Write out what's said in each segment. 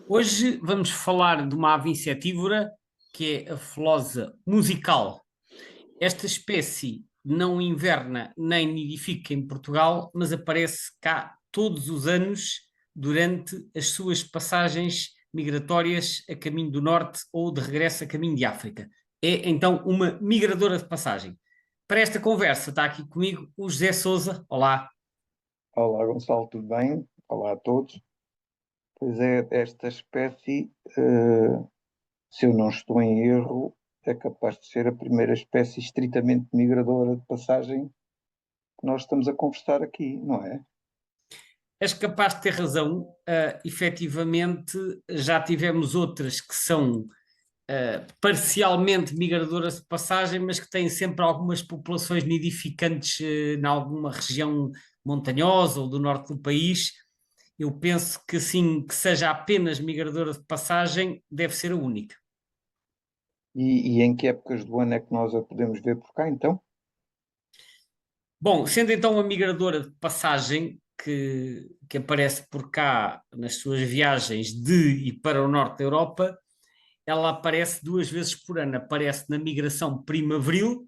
Hoje vamos falar de uma ave insetívora que é a Folosa musical. Esta espécie não inverna nem nidifica em Portugal, mas aparece cá todos os anos durante as suas passagens migratórias a caminho do norte ou de regresso a caminho de África. É então uma migradora de passagem. Para esta conversa está aqui comigo o José Sousa. Olá. Olá, Gonçalo, tudo bem? Olá a todos. Pois é, esta espécie, se eu não estou em erro, é capaz de ser a primeira espécie estritamente migradora de passagem que nós estamos a conversar aqui, não é? És capaz de ter razão. Efetivamente, já tivemos outras que são parcialmente migradoras de passagem, mas que têm sempre algumas populações nidificantes em alguma região montanhosa ou do norte do país. Eu penso que assim, que seja apenas migradora de passagem, deve ser a única. E em que épocas do ano é que nós a podemos ver por cá, então? Bom, sendo então uma migradora de passagem que aparece por cá nas suas viagens de e para o norte da Europa, ela aparece duas vezes por ano. Aparece na migração primaveril,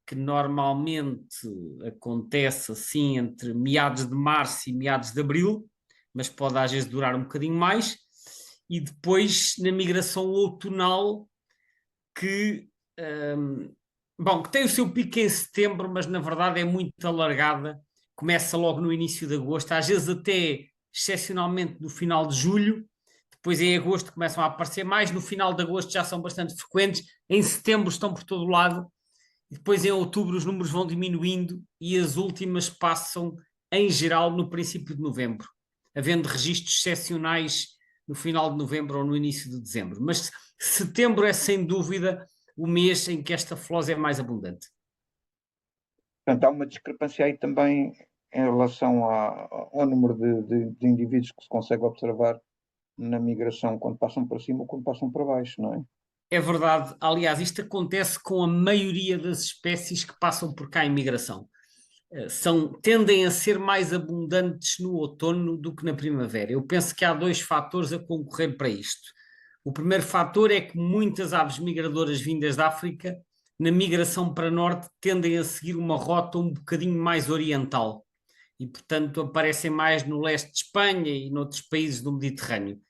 que normalmente acontece assim entre meados de março e meados de abril, mas pode às vezes durar um bocadinho mais, e depois na migração outonal, que, um, bom, que tem o seu pico em setembro, mas na verdade é muito alargada, começa logo no início de agosto, às vezes até excepcionalmente no final de julho. Depois em agosto começam a aparecer mais, no final de agosto já são bastante frequentes, em setembro estão por todo o lado, e depois em outubro os números vão diminuindo e as últimas passam, em geral, no princípio de novembro, havendo registros excepcionais no final de novembro ou no início de dezembro. Mas setembro é sem dúvida o mês em que esta flosa é mais abundante. Portanto, há uma discrepância aí também em relação ao número de indivíduos que se consegue observar na migração quando passam para cima ou quando passam para baixo, não é? É verdade. Aliás, isto acontece com a maioria das espécies que passam por cá em migração. Tendem a ser mais abundantes no outono do que na primavera. Eu penso que há dois fatores a concorrer para isto. O primeiro fator é que muitas aves migradoras vindas da África, na migração para norte, tendem a seguir uma rota um bocadinho mais oriental e, portanto, aparecem mais no leste de Espanha e noutros países do Mediterrâneo.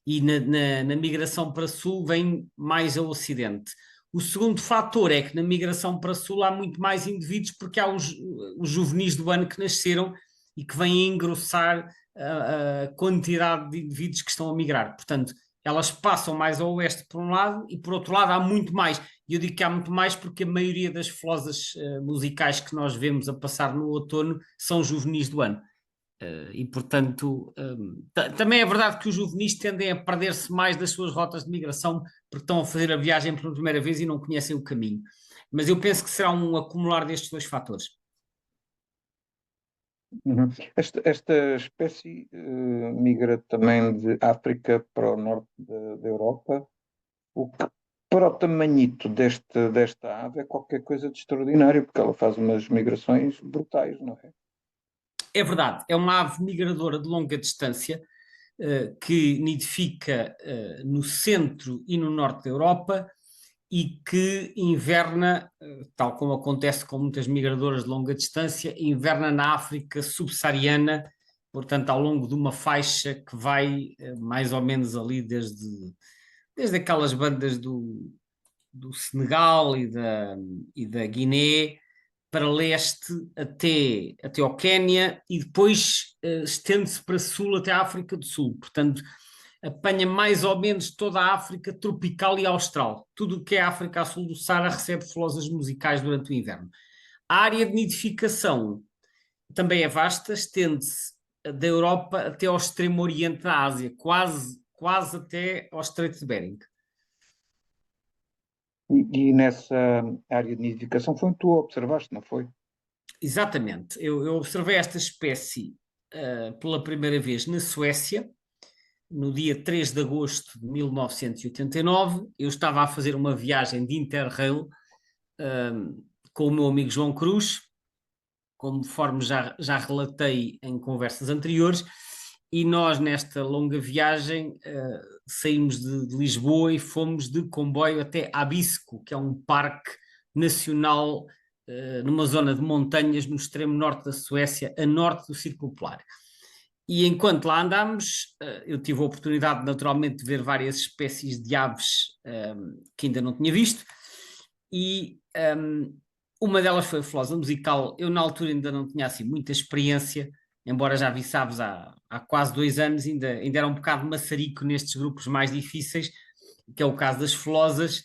E na migração para sul vem mais ao ocidente. O segundo fator é que na migração para sul há muito mais indivíduos porque há os juvenis do ano que nasceram e que vêm engrossar a quantidade de indivíduos que estão a migrar. Portanto, elas passam mais ao oeste por um lado e por outro lado há muito mais. E eu digo que há muito mais porque a maioria das flosas musicais que nós vemos a passar no outono são juvenis do ano. E, portanto, também é verdade que os juvenis tendem a perder-se mais das suas rotas de migração porque estão a fazer a viagem pela primeira vez e não conhecem o caminho. Mas eu penso que será um acumular destes dois fatores. Uhum. Esta espécie migra também de África para o norte da Europa, o que para o tamanhito desta ave é qualquer coisa de extraordinário, porque ela faz umas migrações brutais, não é? É verdade, é uma ave migradora de longa distância que nidifica no centro e no norte da Europa e que inverna, tal como acontece com muitas migradoras de longa distância, inverna na África subsaariana, portanto, ao longo de uma faixa que vai mais ou menos ali desde aquelas bandas do Senegal e da Guiné para leste até ao Quénia e depois estende-se para sul até a África do Sul. Portanto, apanha mais ou menos toda a África tropical e austral. Tudo o que é África a sul do Saara recebe flosas musicais durante o inverno. A área de nidificação também é vasta, estende-se da Europa até ao extremo oriente da Ásia, quase até ao Estreito de Bering. E nessa área de nidificação foi onde tu observaste, não foi? Exatamente. Eu observei esta espécie pela primeira vez na Suécia, no dia 3 de agosto de 1989. Eu estava a fazer uma viagem de Interrail com o meu amigo João Cruz, conforme já relatei em conversas anteriores, e nós nesta longa viagem saímos de Lisboa e fomos de comboio até Abisko, que é um parque nacional numa zona de montanhas no extremo norte da Suécia, a norte do Círculo Polar. E enquanto lá andámos, eu tive a oportunidade naturalmente de ver várias espécies de aves que ainda não tinha visto, e uma delas foi a flosa musical. Eu na altura ainda não tinha assim muita experiência, embora já vi aves há quase 2 anos, ainda era um bocado maçarico nestes grupos mais difíceis, que é o caso das flosas,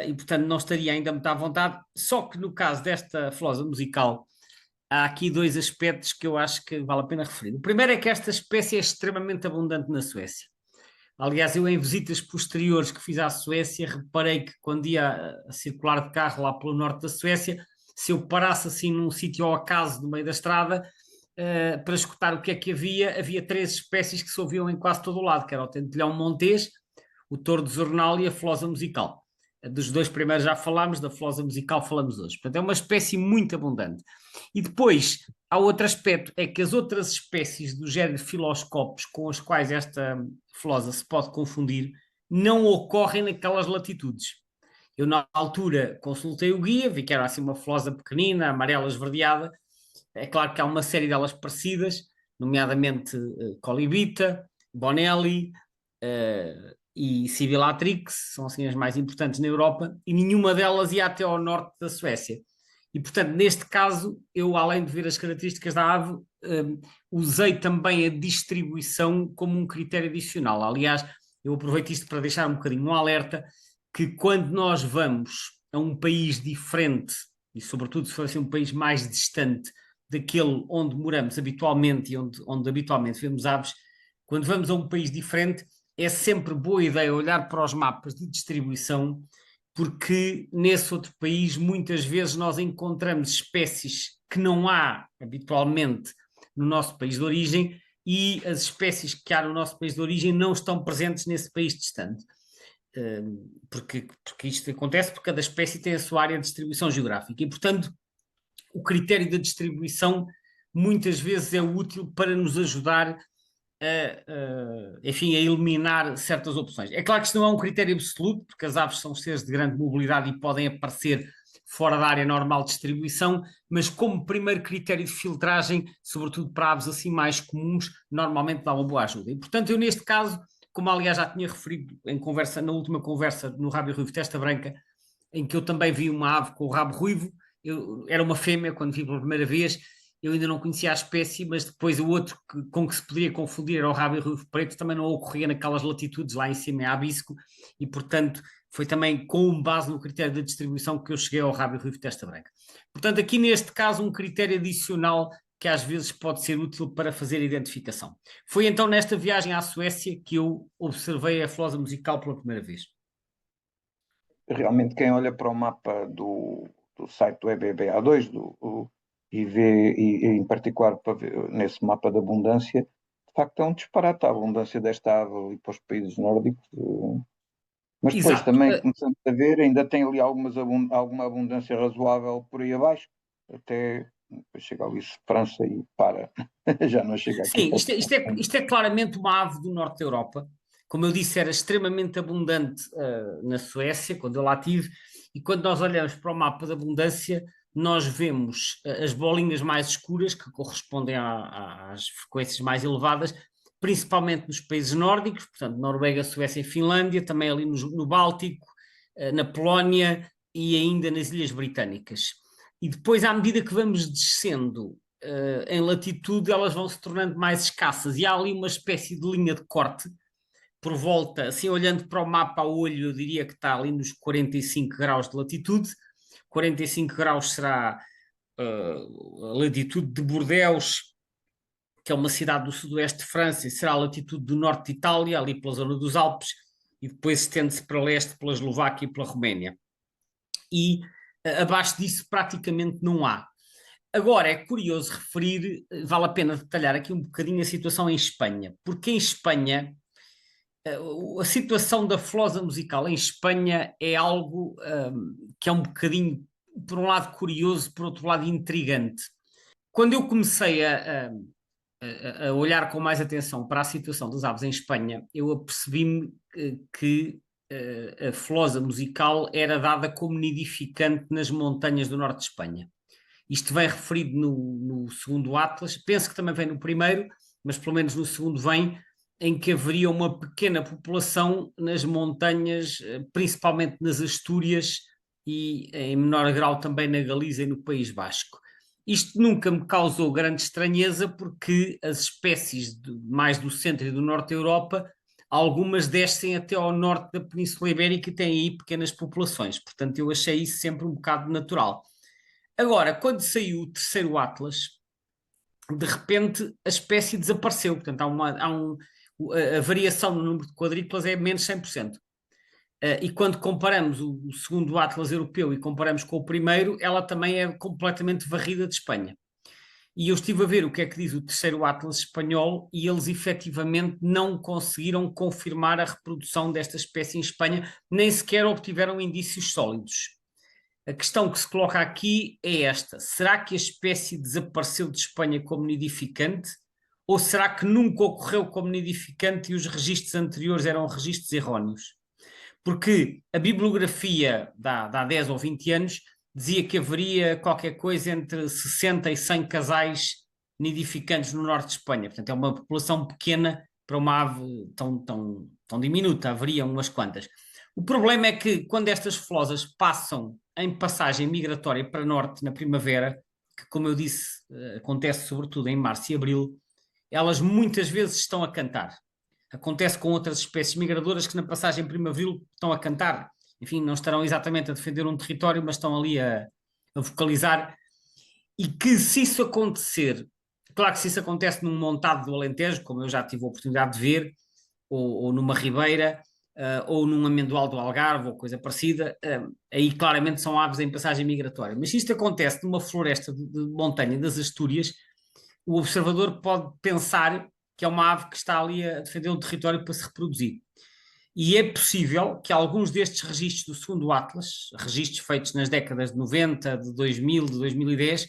e portanto não estaria ainda muito à vontade, só que no caso desta flosa musical, há aqui 2 aspectos que eu acho que vale a pena referir. O primeiro é que esta espécie é extremamente abundante na Suécia. Aliás, eu em visitas posteriores que fiz à Suécia, reparei que quando ia a circular de carro lá pelo norte da Suécia, se eu parasse assim num sítio ao acaso no meio da estrada, para escutar o que é que havia 3 espécies que se ouviam em quase todo o lado, que era o tentelhão montês, o touro de Zornal e a flosa musical. Dos 2 primeiros já falámos, da flosa musical falamos hoje. Portanto, é uma espécie muito abundante. E depois, há outro aspecto, é que as outras espécies do género Filoscopes com as quais esta flosa se pode confundir, não ocorrem naquelas latitudes. Eu, na altura, consultei o guia, vi que era assim uma flosa pequenina, amarela esverdeada. É claro que há uma série delas parecidas, nomeadamente Colibita, Bonelli, e Sibilatrix, são assim as mais importantes na Europa, e nenhuma delas ia até ao norte da Suécia. E, portanto, neste caso, eu, além de ver as características da ave, usei também a distribuição como um critério adicional. Aliás, eu aproveito isto para deixar um bocadinho um alerta, que quando nós vamos a um país diferente, e sobretudo se for assim, um país mais distante daquele onde moramos habitualmente e onde habitualmente vemos aves, quando vamos a um país diferente, é sempre boa ideia olhar para os mapas de distribuição, porque nesse outro país muitas vezes nós encontramos espécies que não há habitualmente no nosso país de origem, e as espécies que há no nosso país de origem não estão presentes nesse país distante. Porque isto acontece porque cada espécie tem a sua área de distribuição geográfica e, portanto, o critério da distribuição muitas vezes é útil para nos ajudar enfim, a eliminar certas opções. É claro que isto não é um critério absoluto, porque as aves são seres de grande mobilidade e podem aparecer fora da área normal de distribuição, mas como primeiro critério de filtragem, sobretudo para aves assim mais comuns, normalmente dá uma boa ajuda. E, portanto, eu neste caso, como aliás já tinha referido na última conversa no Rabo Ruivo Testa Branca, em que eu também vi uma ave com o rabo ruivo, era uma fêmea quando vi pela primeira vez, eu ainda não conhecia a espécie, mas depois o outro com que se poderia confundir era o rabo ruivo preto, também não ocorria naquelas latitudes lá em cima, em Abisko, e portanto foi também com base no critério da distribuição que eu cheguei ao rabo ruivo testa branca. Portanto, aqui neste caso um critério adicional que às vezes pode ser útil para fazer a identificação. Foi então nesta viagem à Suécia que eu observei a flosa musical pela primeira vez. Realmente, quem olha para o mapa do site do EBBA2 e vê, e em particular para ver, nesse mapa de abundância, de facto é um disparate a abundância desta ave ali para os países nórdicos. Mas depois Exato. também, começamos a ver, ainda tem ali alguma abundância razoável por aí abaixo, até depois chega ali França e para, já não chega aqui Sim, para isto é claramente uma ave do norte da Europa. Como eu disse, era extremamente abundante na Suécia, quando eu lá estive, e quando nós olhamos para o mapa de abundância, nós vemos as bolinhas mais escuras, que correspondem às frequências mais elevadas, principalmente nos países nórdicos, portanto, Noruega, Suécia e Finlândia, também ali no Báltico, na Polónia e ainda nas Ilhas Britânicas. E depois, à medida que vamos descendo em latitude, elas vão se tornando mais escassas, e há ali uma espécie de linha de corte por volta, assim olhando para o mapa a olho, eu diria que está ali nos 45 graus de latitude. 45 graus será a latitude de Bordeaux, que é uma cidade do sudoeste de França, e será a latitude do norte de Itália, ali pela zona dos Alpes, e depois estende-se para leste pela Eslováquia e pela Roménia. E abaixo disso praticamente não há. Agora, é curioso referir, vale a pena detalhar aqui um bocadinho a situação em Espanha, porque em Espanha, a situação da flosa musical em Espanha é algo que é um bocadinho, por um lado, curioso, por outro lado, intrigante. quando eu comecei a olhar com mais atenção para a situação das aves em Espanha, eu apercebi-me que a flosa musical era dada como nidificante nas montanhas do norte de Espanha. Isto vem referido no segundo Atlas, penso que também vem no primeiro, mas pelo menos no segundo vem, em que haveria uma pequena população nas montanhas, principalmente nas Astúrias e em menor grau também na Galiza e no País Basco. Isto nunca me causou grande estranheza porque as espécies mais do centro e do norte da Europa, algumas descem até ao norte da Península Ibérica e têm aí pequenas populações. Portanto, eu achei isso sempre um bocado natural. Agora, quando saiu o terceiro Atlas, de repente a espécie desapareceu. Portanto, a variação no número de quadrículas é menos 100%. E quando comparamos o segundo Atlas europeu e comparamos com o primeiro, ela também é completamente varrida de Espanha. E eu estive a ver o que é que diz o terceiro Atlas espanhol e eles efetivamente não conseguiram confirmar a reprodução desta espécie em Espanha, nem sequer obtiveram indícios sólidos. A questão que se coloca aqui é esta: será que a espécie desapareceu de Espanha como nidificante? Ou será que nunca ocorreu como nidificante e os registros anteriores eram registros erróneos? Porque a bibliografia de há 10 ou 20 anos dizia que haveria qualquer coisa entre 60 e 100 casais nidificantes no norte de Espanha. Portanto, é uma população pequena para uma ave tão diminuta, haveria umas quantas. O problema é que quando estas flosas passam em passagem migratória para norte na primavera, que como eu disse, acontece sobretudo em março e abril, elas muitas vezes estão a cantar. Acontece com outras espécies migradoras que na passagem primaveril estão a cantar. Enfim, não estarão exatamente a defender um território, mas estão ali a vocalizar. E que se isso acontecer, claro que se isso acontece num montado do Alentejo, como eu já tive a oportunidade de ver, ou numa ribeira, ou num amendoal do Algarve, ou coisa parecida, aí claramente são aves em passagem migratória. Mas se isto acontece numa floresta de montanha das Astúrias, o observador pode pensar que é uma ave que está ali a defender um território para se reproduzir. E é possível que alguns destes registros do segundo Atlas, registros feitos nas décadas de 90, de 2000, de 2010,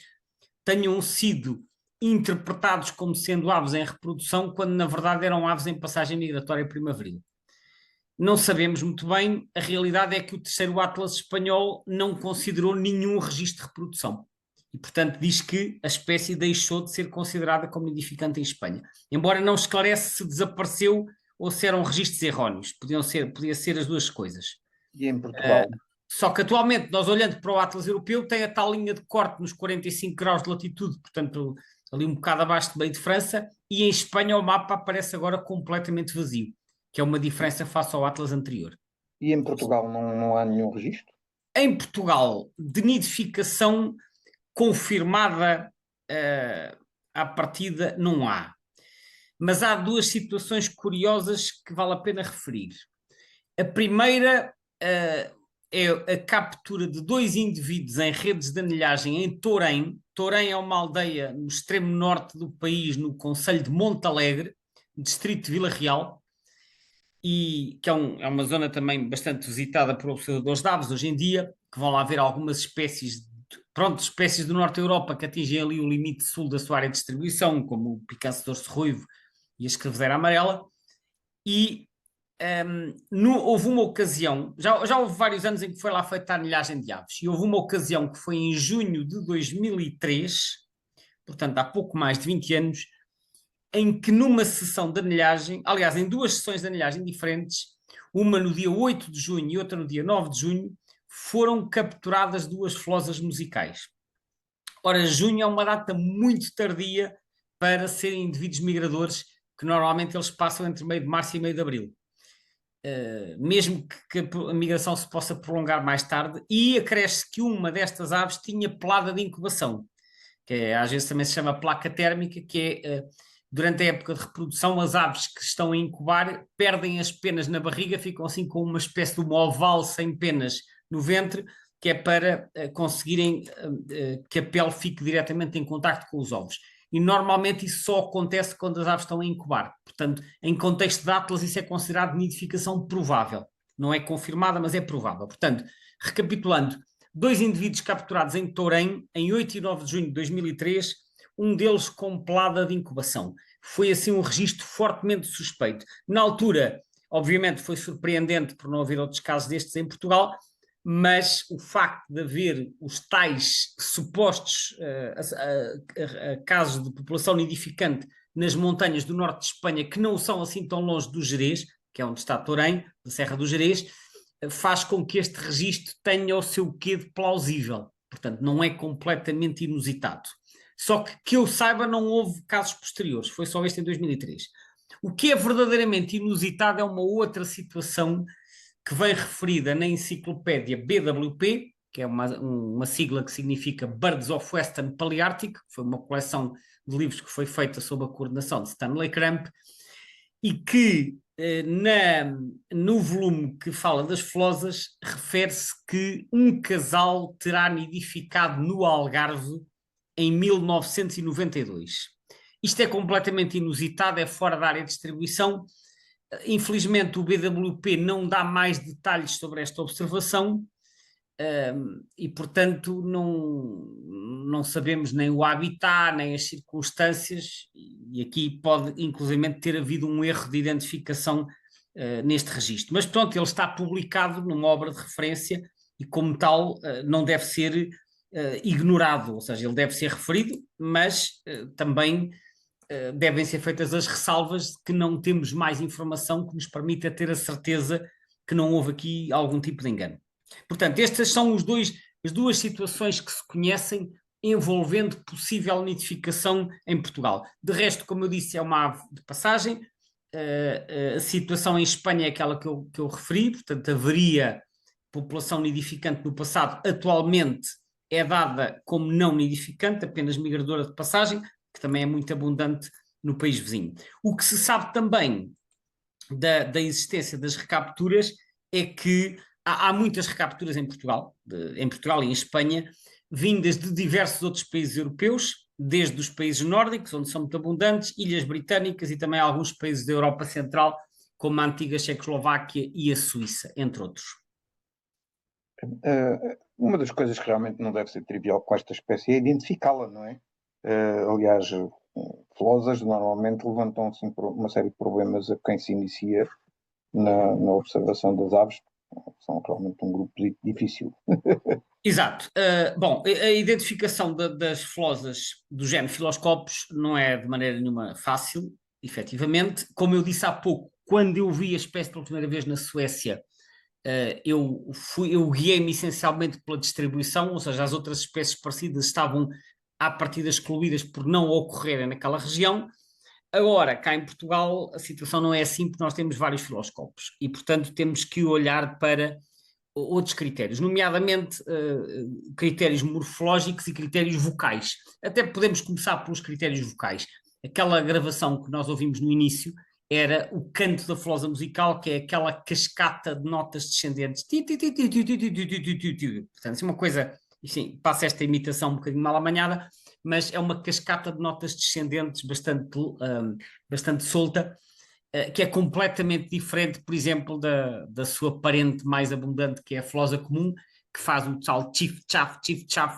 tenham sido interpretados como sendo aves em reprodução, quando na verdade eram aves em passagem migratória primaveril. Não sabemos muito bem, a realidade é que o terceiro Atlas espanhol não considerou nenhum registro de reprodução. E, portanto, diz que a espécie deixou de ser considerada como nidificante em Espanha. Embora não esclarece se desapareceu ou se eram registros erróneos. Podia ser as duas coisas. E em Portugal? Só que atualmente, nós olhando para o Atlas europeu, tem a tal linha de corte nos 45 graus de latitude, portanto, ali um bocado abaixo do meio de França, e em Espanha o mapa aparece agora completamente vazio, que é uma diferença face ao Atlas anterior. E em Portugal não há nenhum registro? Em Portugal, de nidificação confirmada à partida não há. Mas há duas situações curiosas que vale a pena referir. A primeira é a captura de 2 indivíduos em redes de anilhagem em Torém. Torém é uma aldeia no extremo norte do país, no concelho de Montalegre, distrito de Vila Real, e que é uma zona também bastante visitada por observadores de aves hoje em dia, que vão lá ver algumas espécies do norte da Europa que atingem ali o limite sul da sua área de distribuição, como o picanço dorso ruivo e a escrevedeira amarela. E houve uma ocasião, já houve vários anos em que foi lá feita a anilhagem de aves, e houve uma ocasião que foi em junho de 2003, portanto há pouco mais de 20 anos, em que numa sessão de anilhagem, aliás, em duas sessões de anilhagem diferentes, uma no dia 8 de junho e outra no dia 9 de junho, foram capturadas 2 flosas musicais. Ora, junho é uma data muito tardia para serem indivíduos migradores, que normalmente eles passam entre meio de março e meio de abril. Mesmo que a migração se possa prolongar mais tarde, e acresce que uma destas aves tinha pelada de incubação, que às vezes também se chama placa térmica, que é durante a época de reprodução, as aves que estão a incubar perdem as penas na barriga, ficam assim com uma espécie de uma oval sem penas no ventre, que é para conseguirem que a pele fique diretamente em contacto com os ovos. E normalmente isso só acontece quando as aves estão a incubar. Portanto, em contexto de Atlas, isso é considerado nidificação provável. Não é confirmada, mas é provável. Portanto, recapitulando, 2 indivíduos capturados em Torém, em 8 e 9 de junho de 2003, um deles com pelada de incubação. Foi assim um registro fortemente suspeito. Na altura, obviamente, foi surpreendente por não haver outros casos destes em Portugal, mas o facto de haver os tais supostos casos de população nidificante nas montanhas do norte de Espanha, que não são assim tão longe do Gerês, que é onde está Torém, da Serra do Gerês, faz com que este registro tenha o seu quê de plausível. Portanto, não é completamente inusitado. Só que eu saiba, não houve casos posteriores, foi só este em 2003. O que é verdadeiramente inusitado é uma outra situação que vem referida na enciclopédia BWP, que é uma sigla que significa Birds of Western Palearctic, foi uma coleção de livros que foi feita sob a coordenação de Stanley Cramp, e que no volume que fala das flosas refere-se que um casal terá nidificado no Algarve em 1992. Isto é completamente inusitado, é fora da área de distribuição. Infelizmente, o BWP não dá mais detalhes sobre esta observação e, portanto, não sabemos nem o habitat, nem as circunstâncias, e aqui pode, inclusivamente, ter havido um erro de identificação neste registro. Mas, pronto, ele está publicado numa obra de referência e, como tal, não deve ser ignorado, ou seja, ele deve ser referido, mas também devem ser feitas as ressalvas de que não temos mais informação que nos permita ter a certeza que não houve aqui algum tipo de engano. Portanto, estas são as duas situações que se conhecem envolvendo possível nidificação em Portugal. De resto, como eu disse, é uma ave de passagem. A situação em Espanha é aquela que eu referi, portanto, haveria população nidificante no passado, atualmente é dada como não nidificante, apenas migradora de passagem, que também é muito abundante no país vizinho. O que se sabe também da existência das recapturas é que há muitas recapturas em Portugal e em Espanha, vindas de diversos outros países europeus, desde os países nórdicos, onde são muito abundantes, ilhas britânicas e também alguns países da Europa Central, como a antiga Checoslováquia e a Suíça, entre outros. Uma das coisas que realmente não deve ser trivial com esta espécie é identificá-la, não é? Aliás, flosas normalmente levantam assim, uma série de problemas a quem se inicia na observação das aves. São realmente um grupo difícil. Exato. Bom, a identificação das flosas do género Filoscopos não é de maneira nenhuma fácil, efetivamente. Como eu disse há pouco, quando eu vi a espécie pela primeira vez na Suécia, eu guiei-me essencialmente pela distribuição, ou seja, as outras espécies parecidas estavam à partida excluídas por não ocorrerem naquela região. Agora, cá em Portugal, a situação não é assim, porque nós temos vários filoscopos e, portanto, temos que olhar para outros critérios, nomeadamente critérios morfológicos e critérios vocais. Até podemos começar pelos critérios vocais. Aquela gravação que nós ouvimos no início era o canto da flosa musical, que é aquela cascata de notas descendentes. Portanto, é uma coisa, enfim, passa esta imitação um bocadinho mal amanhada, mas é uma cascata de notas descendentes bastante solta, que é completamente diferente, por exemplo, da sua parente mais abundante, que é a flosa comum, que faz o tal chiff-chaff,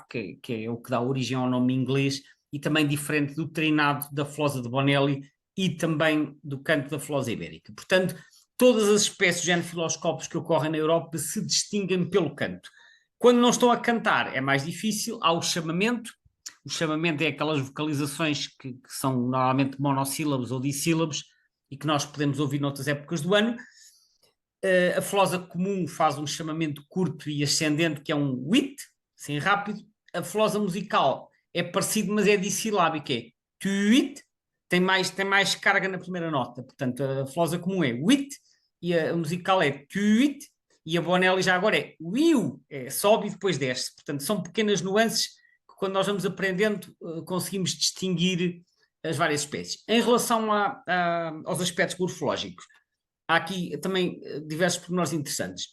que é o que dá origem ao nome inglês, e também diferente do treinado da flosa de Bonelli e também do canto da flosa ibérica. Portanto, todas as espécies de genofiloscopos que ocorrem na Europa se distinguem pelo canto. Quando não estão a cantar é mais difícil, há o chamamento. O chamamento é aquelas vocalizações que são normalmente monossílabos ou dissílabos, e que nós podemos ouvir noutras épocas do ano. A flosa comum faz um chamamento curto e ascendente, que é um wit, assim rápido. A flosa musical é parecido, mas é dissilábico, é tuit, tem mais carga na primeira nota. Portanto, a flosa comum é wit e a musical é tuit, e a Bonelli já agora é wiu, sobe e depois desce. Portanto, são pequenas nuances que, quando nós vamos aprendendo, conseguimos distinguir as várias espécies. Em relação aos aspectos morfológicos, há aqui também diversos pormenores interessantes.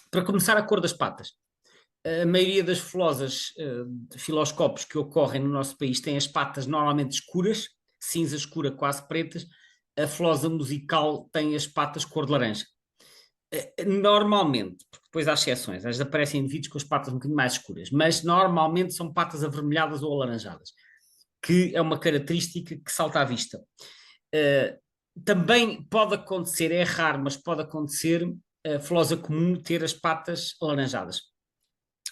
Para começar, a cor das patas. A maioria das flosas de filoscopos que ocorrem no nosso país têm as patas normalmente escuras, cinza escura, quase pretas. A flosa musical tem as patas cor de laranja. Normalmente, porque depois há exceções, às vezes aparecem indivíduos com as patas um bocadinho mais escuras, mas normalmente são patas avermelhadas ou alaranjadas. que é uma característica que salta à vista. Também pode acontecer, é raro, mas pode acontecer a Flosa comum ter as patas alaranjadas.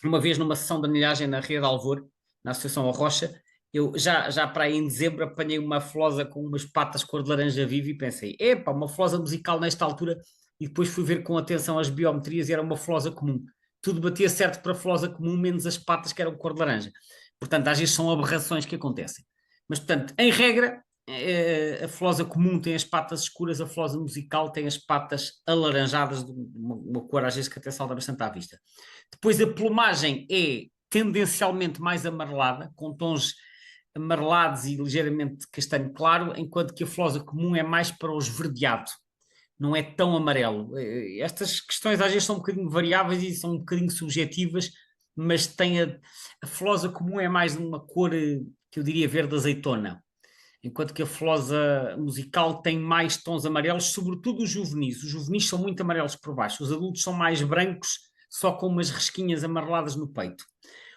Uma vez numa sessão de anilhagem na Ria de Alvor, na Associação A Rocha, eu já para aí em dezembro apanhei uma flosa com umas patas cor de laranja viva e pensei, epá, uma flosa musical nesta altura, e depois fui ver com atenção as biometrias e era uma flosa comum. Tudo batia certo para a flosa comum, menos as patas que eram cor de laranja. Portanto, às vezes são aberrações que acontecem. Mas, portanto, em regra, a flosa comum tem as patas escuras, a flosa musical tem as patas alaranjadas, de uma cor às vezes que até salta bastante à vista. Depois a plumagem é tendencialmente mais amarelada, com tons amarelados e ligeiramente castanho claro, enquanto que a flosa comum é mais para o esverdeado, não é tão amarelo. Estas questões às vezes são um bocadinho variáveis e são um bocadinho subjetivas, mas tem a flosa comum é mais uma cor que eu diria verde azeitona, enquanto que a flosa musical tem mais tons amarelos, sobretudo os juvenis. Os juvenis são muito amarelos por baixo, os adultos são mais brancos, só com umas resquinhas amareladas no peito.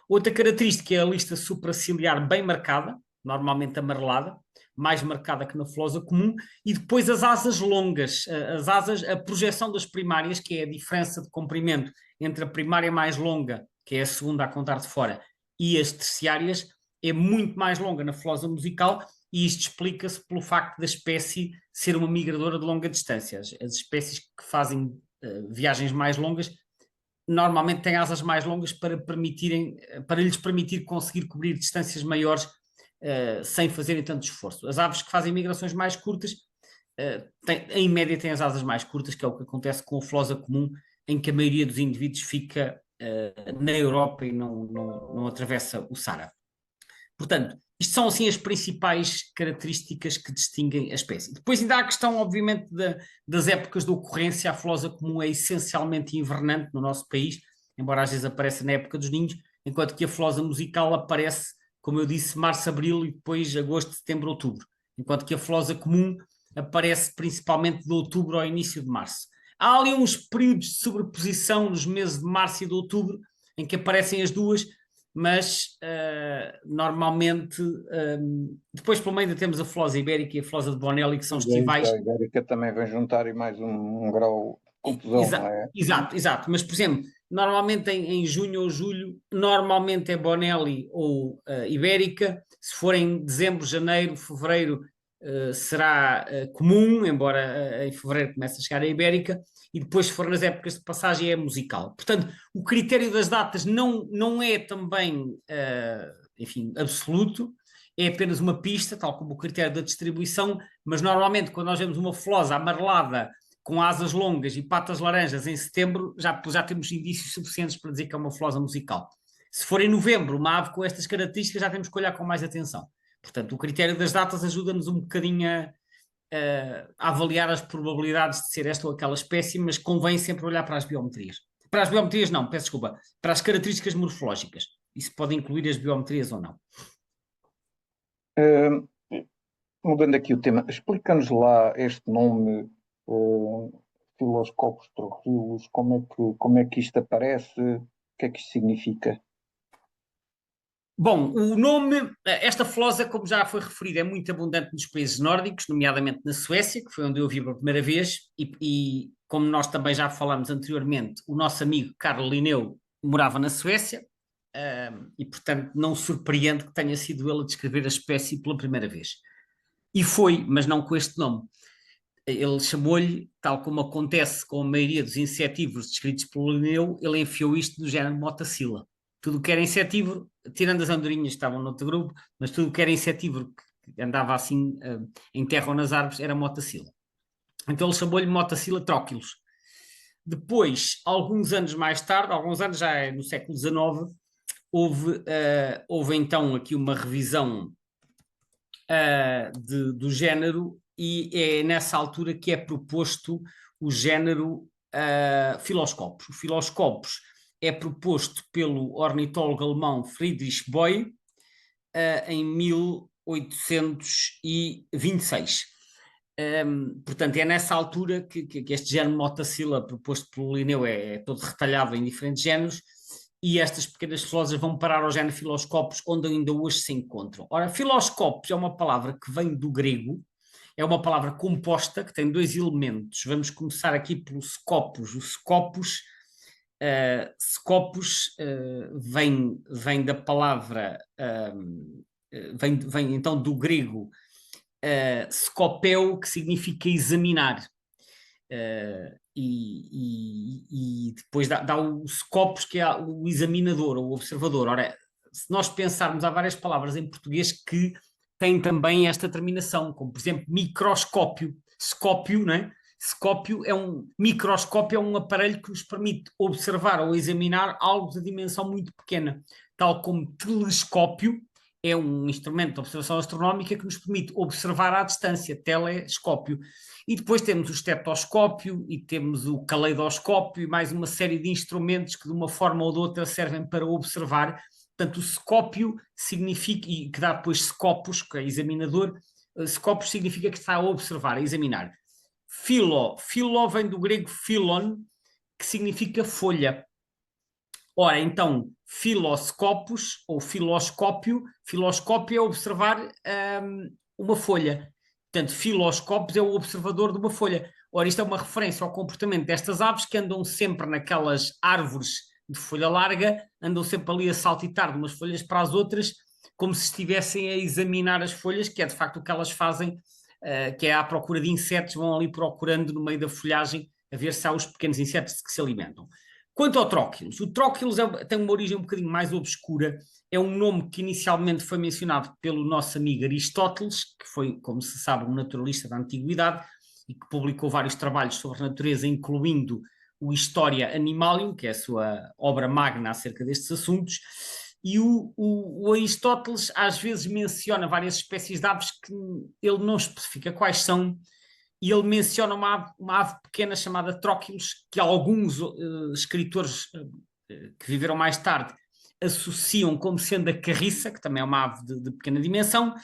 Outra característica é a lista supraciliar bem marcada, normalmente amarelada, mais marcada que na flosa comum, e depois as asas longas, as asas, a projeção das primárias, que é a diferença de comprimento entre a primária mais longa, que é a segunda a contar de fora, e as terciárias, é muito mais longa na flosa musical, e isto explica-se pelo facto da espécie ser uma migradora de longa distância. As espécies que fazem viagens mais longas normalmente têm asas mais longas para lhes permitir conseguir cobrir distâncias maiores sem fazerem tanto esforço. As aves que fazem migrações mais curtas, em média, têm as asas mais curtas, que é o que acontece com a flosa comum, em que a maioria dos indivíduos fica na Europa e não atravessa o Saara. Portanto, isto são assim as principais características que distinguem a espécie. Depois ainda há a questão, obviamente, das épocas de ocorrência. A flosa comum é essencialmente invernante no nosso país, embora às vezes apareça na época dos ninhos, enquanto que a flosa musical aparece, como eu disse, março, abril e depois agosto, setembro, outubro. Enquanto que a flosa comum aparece principalmente de outubro ao início de março. Há ali uns períodos de sobreposição nos meses de março e de outubro, em que aparecem as duas, mas normalmente depois pelo meio ainda temos a flosa ibérica e a flosa de Bonelli, que são estivais. A ibérica também vem juntar e mais um grau de confusão, não é? Exato, mas por exemplo, normalmente em junho ou julho, normalmente é Bonelli ou ibérica. Se for em dezembro, janeiro, fevereiro, será comum, embora em fevereiro comece a chegar a ibérica, e depois, se for nas épocas de passagem, é musical. Portanto, o critério das datas não é também, enfim, absoluto, é apenas uma pista, tal como o critério da distribuição, mas normalmente quando nós vemos uma flosa amarelada com asas longas e patas laranjas em setembro, já temos indícios suficientes para dizer que é uma flosa musical. Se for em novembro, uma ave com estas características, já temos que olhar com mais atenção. Portanto, o critério das datas ajuda-nos um bocadinho a avaliar as probabilidades de ser esta ou aquela espécie, mas convém sempre olhar para as biometrias. Para as biometrias não, peço desculpa, para as características morfológicas. Isso pode incluir as biometrias ou não. Mudando aqui o tema, explica-nos lá este nome, Filoscopos Trujillos, como é que isto aparece, o que é que isto significa? Bom, o nome, esta flosa, como já foi referido, é muito abundante nos países nórdicos, nomeadamente na Suécia, que foi onde eu vi pela primeira vez, e como nós também já falámos anteriormente, o nosso amigo Carlo Linneu morava na Suécia, e portanto não surpreende que tenha sido ele a descrever a espécie pela primeira vez. E foi, mas não com este nome. Ele chamou-lhe, tal como acontece com a maioria dos insetívoros descritos pelo Linneu, ele enfiou isto no género Motacilla. Tudo o que era insetívoro, tirando as andorinhas que estavam no outro grupo, mas tudo o que era insetívoro que andava assim em terra ou nas árvores era Motacilla. Então ele chamou-lhe Motacilla trochilus. Depois, alguns anos mais tarde, alguns anos já no século XIX, houve então aqui uma revisão do género, e é nessa altura que é proposto o género Filoscopus. O Filoscopus é proposto pelo ornitólogo alemão Friedrich Boy em 1826. Portanto, é nessa altura que este género Motacilla proposto pelo Linneu é todo retalhado em diferentes géneros, e estas pequenas filosas vão parar ao género filoscopos, onde ainda hoje se encontram. Ora, filoscopos é uma palavra que vem do grego, é uma palavra composta que tem dois elementos. Vamos começar aqui pelo scopus. O scopus vem da palavra, vem então do grego scopeu, que significa examinar. E depois dá o scopus, que é o examinador, ou o observador. Ora, se nós pensarmos, há várias palavras em português que têm também esta terminação, como por exemplo microscópio, scópio, não é? Scópio é microscópio é um aparelho que nos permite observar ou examinar algo de dimensão muito pequena, tal como telescópio é um instrumento de observação astronómica que nos permite observar à distância, telescópio. E depois temos o estetoscópio e temos o caleidoscópio e mais uma série de instrumentos que de uma forma ou de outra servem para observar. Portanto, o scópio significa, e que dá depois scopus, que é examinador, scopus significa que está a observar, a examinar. Philo vem do grego philon, que significa folha. Ora, então, filoscopos ou filoscópio é observar uma folha. Portanto, filoscopos é o observador de uma folha. Ora, isto é uma referência ao comportamento destas aves que andam sempre naquelas árvores de folha larga, andam sempre ali a saltitar de umas folhas para as outras, como se estivessem a examinar as folhas, que é de facto o que elas fazem, que é à procura de insetos, vão ali procurando no meio da folhagem a ver se há os pequenos insetos de que se alimentam. Quanto ao tróquilos, o tróquilos tem uma origem um bocadinho mais obscura, é um nome que inicialmente foi mencionado pelo nosso amigo Aristóteles, que foi, como se sabe, um naturalista da antiguidade e que publicou vários trabalhos sobre a natureza, incluindo o Historia Animalium, que é a sua obra magna acerca destes assuntos, e o Aristóteles às vezes menciona várias espécies de aves que ele não especifica quais são, e ele menciona uma ave pequena chamada tróquilos, que alguns escritores que viveram mais tarde associam como sendo a carriça, que também é uma ave de pequena dimensão,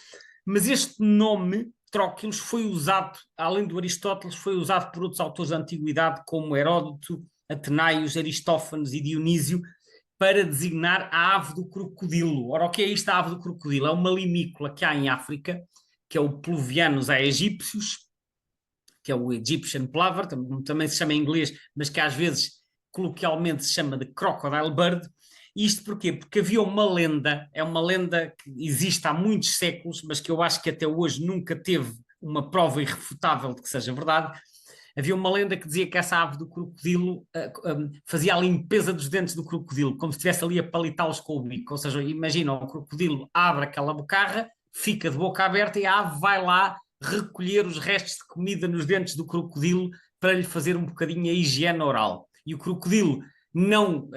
mas este nome, tróquilos, foi usado, além do Aristóteles, foi usado por outros autores da antiguidade, como Heródoto, Atenaios, Aristófanes e Dionísio, para designar a ave do crocodilo. Ora, o que é isto, a ave do crocodilo? É uma limícola que há em África, que é o Pluvianus aegyptius, que é o Egyptian Plover, também se chama em inglês, mas que às vezes coloquialmente se chama de Crocodile Bird. Isto porquê? Porque havia uma lenda, é uma lenda que existe há muitos séculos, mas que eu acho que até hoje nunca teve uma prova irrefutável de que seja verdade. Havia uma lenda que dizia que essa ave do crocodilo fazia a limpeza dos dentes do crocodilo, como se estivesse ali a palitá-los com o bico. Ou seja, imagina, o crocodilo abre aquela bocarra, fica de boca aberta e a ave vai lá recolher os restos de comida nos dentes do crocodilo para lhe fazer um bocadinho a higiene oral. E o crocodilo não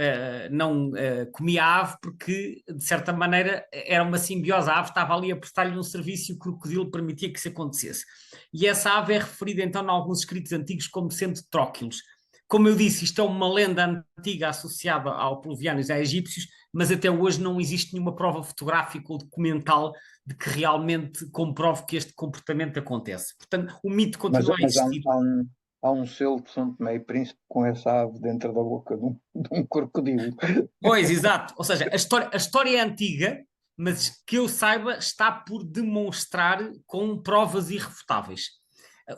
comia a ave porque, de certa maneira, era uma simbiose. A ave estava ali a prestar-lhe um serviço e o crocodilo permitia que isso acontecesse. E essa ave é referida, então, em alguns escritos antigos como sendo tróquilos. Como eu disse, isto é uma lenda antiga associada ao Pluvianos e a egípcios, mas até hoje não existe nenhuma prova fotográfica ou documental de que realmente comprove que este comportamento acontece. Portanto, o mito continua a existir. Há um selo de São Tomé e Príncipe com essa ave dentro da boca de um crocodilo. Pois, exato. Ou seja, a história é antiga, mas que eu saiba está por demonstrar com provas irrefutáveis.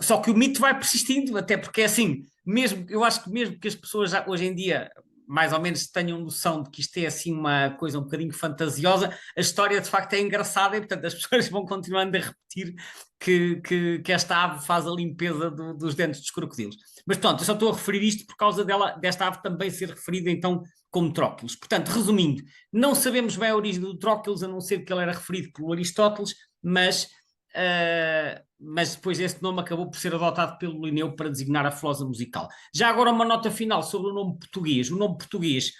Só que o mito vai persistindo, até porque é assim, mesmo, eu acho que mesmo que as pessoas já, hoje em dia mais ou menos tenham noção de que isto é assim uma coisa um bocadinho fantasiosa, a história de facto é engraçada e portanto as pessoas vão continuando a repetir que esta ave faz a limpeza dos dentes dos crocodilos. Mas pronto, eu só estou a referir isto por causa desta ave também ser referida então como tróquilos. Portanto, resumindo, não sabemos bem a origem do tróquilos, a não ser que ele era referido por Aristóteles, mas depois esse nome acabou por ser adotado pelo Linneu para designar a flosa musical. Já agora uma nota final sobre o nome português. O nome português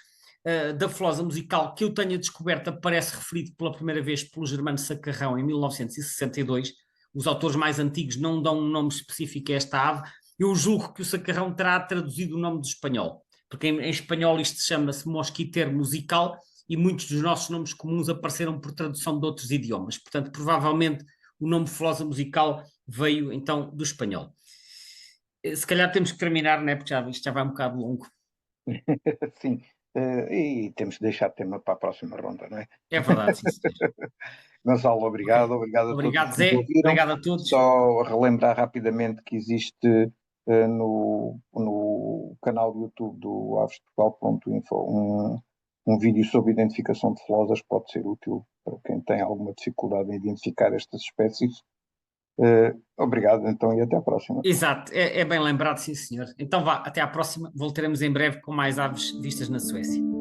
da flosa musical que eu tenha descoberto aparece referido pela primeira vez pelo Germano Sacarrão em 1962. Os autores mais antigos não dão um nome específico a esta ave. Eu julgo que o Sacarrão terá traduzido o nome do espanhol, porque em espanhol isto chama-se mosquiteiro musical e muitos dos nossos nomes comuns apareceram por tradução de outros idiomas. Portanto, provavelmente o nome flosa musical veio então do espanhol. Se calhar temos que terminar, né? Porque isto já vai um bocado longo. Sim, E temos de deixar tema para a próxima ronda, não é? É verdade, sim, senhor. Gonçalo, Ok. obrigado a todos Obrigado, que nos Zé. ouviram. Obrigado a todos. Só relembrar rapidamente que existe no canal do YouTube do avesportugal.info um vídeo sobre identificação de flosas, pode ser útil para quem tem alguma dificuldade em identificar estas espécies. Obrigado então e até à próxima. Exato, é bem lembrado, sim, senhor. Então vá, até à próxima. Voltaremos em breve com mais aves vistas na Suécia.